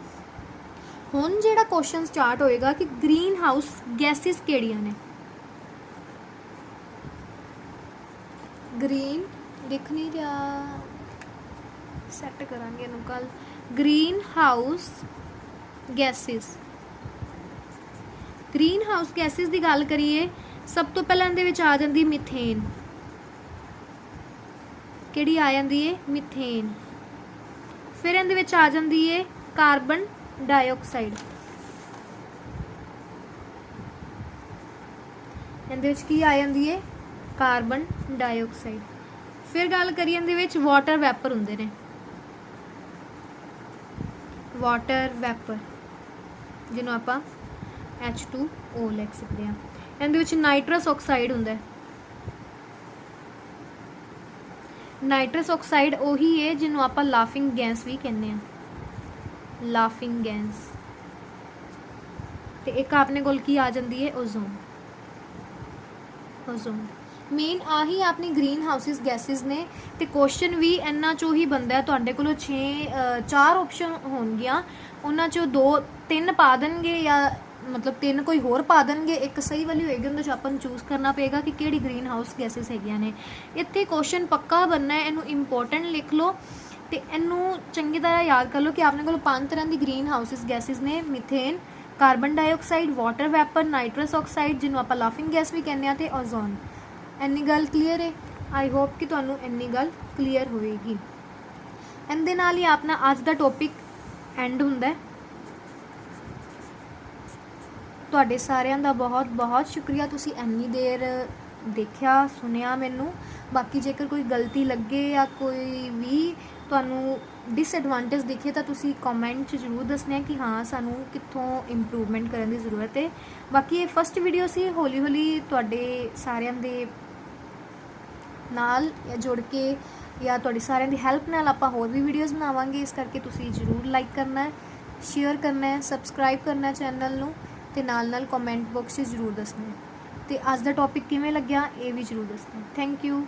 ਹੁਣ ਜਿਹੜਾ ਕੁਐਸਚਨ ਸਟਾਰਟ ਹੋਏਗਾ ਕਿ ਗ੍ਰੀਨ ਹਾਊਸ ਗੈਸਿਸ ਕਿਹੜੀਆਂ ਨੇ। ਗ੍ਰੀਨ ਦਿਖ ਨਹੀਂ ਰਿਹਾ, ਸੈੱਟ ਕਰਾਂਗੇ ਇਹਨੂੰ ਕੱਲ। Green house gases, green house gases ਦੀ ਗੱਲ ਕਰੀਏ, ਸਭ ਤੋਂ ਪਹਿਲਾਂ ਇਹਦੇ ਵਿੱਚ ਆ ਜਾਂਦੀ ਮਿਥੇਨ। ਕਿਹੜੀ ਆ ਜਾਂਦੀ ਹੈ, ਮਿਥੇਨ। ਫਿਰ ਇਹਦੇ ਵਿੱਚ ਆ ਜਾਂਦੀ ਹੈ ਕਾਰਬਨ ਡਾਈਆਕਸਾਈਡ। ਇਹਦੇ ਵਿੱਚ ਕੀ ਆ ਜਾਂਦੀ ਹੈ, ਕਾਰਬਨ ਡਾਈਆਕਸਾਈਡ। ਫਿਰ ਗੱਲ ਕਰੀਏ ਇਹਦੇ ਵਿੱਚ ਵਾਟਰ ਵੈਪਰ ਹੁੰਦੇ ਨੇ, ਵਾਟਰ ਵੈਪਰ ਜਿਹਨੂੰ ਆਪਾਂ H2O ਲਿਖ ਸਕਦੇ ਹਾਂ। ਇਹਦੇ ਵਿੱਚ ਨਾਈਟਰਸ ਆਕਸਾਈਡ ਹੁੰਦਾ ਹੈ। ਨਾਈਟਰਸ ਆਕਸਾਈਡ ਉਹੀ ਹੈ ਜਿਹਨੂੰ ਆਪਾਂ ਲਾਫਿੰਗ ਗੈਸ ਵੀ ਕਹਿੰਦੇ ਹਾਂ, ਲਾਫਿੰਗ ਗੈਸ। ਤੇ ਇੱਕ ਆਪਣੇ ਕੋਲ ਕੀ ਆ ਜਾਂਦੀ ਹੈ, ਓਜ਼ੋਨ। ਓਜ਼ੋਨ ਮੇਨ ਆਹੀ ਆਪਣੀ ਗ੍ਰੀਨ ਹਾਊਸਿਸ ਗੈਸਿਸ ਨੇ। ਤੇ ਕੁਐਸਚਨ ਵੀ ਇਹਨਾਂ ਚੋਂ ਹੀ ਬਣਦਾ। ਤੁਹਾਡੇ ਕੋਲੋਂ 4 ਆਪਸ਼ਨ ਹੋਣਗੀਆਂ, ਉਹਨਾਂ ਚੋਂ 2-3 ਪਾ ਦੇਣਗੇ, ਜਾਂ ਮਤਲਬ 3 ਕੋਈ ਹੋਰ ਪਾ ਦੇਣਗੇ, ਇੱਕ ਸਹੀ ਵਾਲੀ ਹੋਏਗੀ। ਉਹਦੇ 'ਚ ਆਪਾਂ ਨੂੰ ਚੂਜ਼ ਕਰਨਾ ਪਏਗਾ ਕਿ ਕਿਹੜੀ ਗ੍ਰੀਨ ਹਾਊਸ ਗੈਸਿਸ ਹੈਗੀਆਂ ਨੇ। ਇੱਥੇ ਕੁਐਸਚਨ ਪੱਕਾ ਬਣਨਾ ਹੈ, ਇਹਨੂੰ ਇੰਪੋਰਟੈਂਟ ਲਿਖ ਲਓ ਤੇ ਇਹਨੂੰ ਚੰਗੀ ਤਰ੍ਹਾਂ ਯਾਦ ਕਰ ਲਓ ਕਿ ਆਪਣੇ ਕੋਲ 5 ਤਰ੍ਹਾਂ ਦੀ ਗ੍ਰੀਨ ਹਾਊਸਿਸ ਗੈਸਿਸ ਨੇ, methane, carbon dioxide, water vapour, nitrous oxide ਜਿਹਨੂੰ ਆਪਾਂ ਲਾਫਿੰਗ ਗੈਸ ਵੀ ਕਹਿੰਦੇ ਹਾਂ, ਤੇ ਓਜ਼ੋਨ। ਇੰਨੀ ਗੱਲ ਕਲੀਅਰ ਹੈ। ਆਈ ਹੋਪ ਕਿ ਤੁਹਾਨੂੰ ਇੰਨੀ ਗੱਲ ਕਲੀਅਰ ਹੋਵੇਗੀ। ਇਹਦੇ ਨਾਲ ਹੀ ਆਪਣਾ ਅੱਜ ਦਾ ਟੌਪਿਕ ਐਂਡ ਹੁੰਦਾ। ਤੁਹਾਡੇ ਸਾਰਿਆਂ ਦਾ ਬਹੁਤ ਬਹੁਤ ਸ਼ੁਕਰੀਆ, ਤੁਸੀਂ ਇੰਨੀ ਦੇਰ ਦੇਖਿਆ ਸੁਣਿਆ ਮੈਨੂੰ। ਬਾਕੀ ਜੇਕਰ ਕੋਈ ਗਲਤੀ ਲੱਗੇ ਜਾਂ ਕੋਈ ਵੀ ਤੁਹਾਨੂੰ ਡਿਸਐਡਵਾਂਟੇਜ ਦਿਖੇ ਤਾਂ ਤੁਸੀਂ ਕਮੈਂਟ 'ਚ ਜ਼ਰੂਰ ਦੱਸਣਾ ਕਿ ਹਾਂ ਸਾਨੂੰ ਕਿੱਥੋਂ ਇੰਪਰੂਵਮੈਂਟ ਕਰਨ ਦੀ ਜ਼ਰੂਰਤ ਹੈ। ਬਾਕੀ ਇਹ ਫਸਟ ਵੀਡੀਓ ਸੀ, ਹੌਲੀ ਹੌਲੀ ਤੁਹਾਡੇ ਸਾਰਿਆਂ ਦੇ ਨਾਲ ਜੁੜ ਕੇ ਜਾਂ ਤੁਹਾਡੀ ਸਾਰਿਆਂ ਦੀ ਹੈਲਪ ਨਾਲ ਆਪਾਂ ਹੋਰ ਵੀ ਵੀਡੀਓਜ਼ ਬਣਾਵਾਂਗੇ। ਇਸ ਕਰਕੇ ਤੁਸੀਂ ਜ਼ਰੂਰ ਲਾਈਕ ਕਰਨਾ ਹੈ, ਸ਼ੇਅਰ ਕਰਨਾ ਹੈ, ਸਬਸਕ੍ਰਾਈਬ ਕਰਨਾ ਚੈਨਲ ਨੂੰ, ਅਤੇ ਨਾਲ ਕਮੈਂਟ ਬਾਕਸ 'ਚ ਜ਼ਰੂਰ ਦੱਸਣਾ। ਅਤੇ ਅੱਜ ਦਾ ਟੌਪਿਕ ਕਿਵੇਂ ਲੱਗਿਆ ਇਹ ਵੀ ਜ਼ਰੂਰ ਦੱਸਣਾ। Thank you.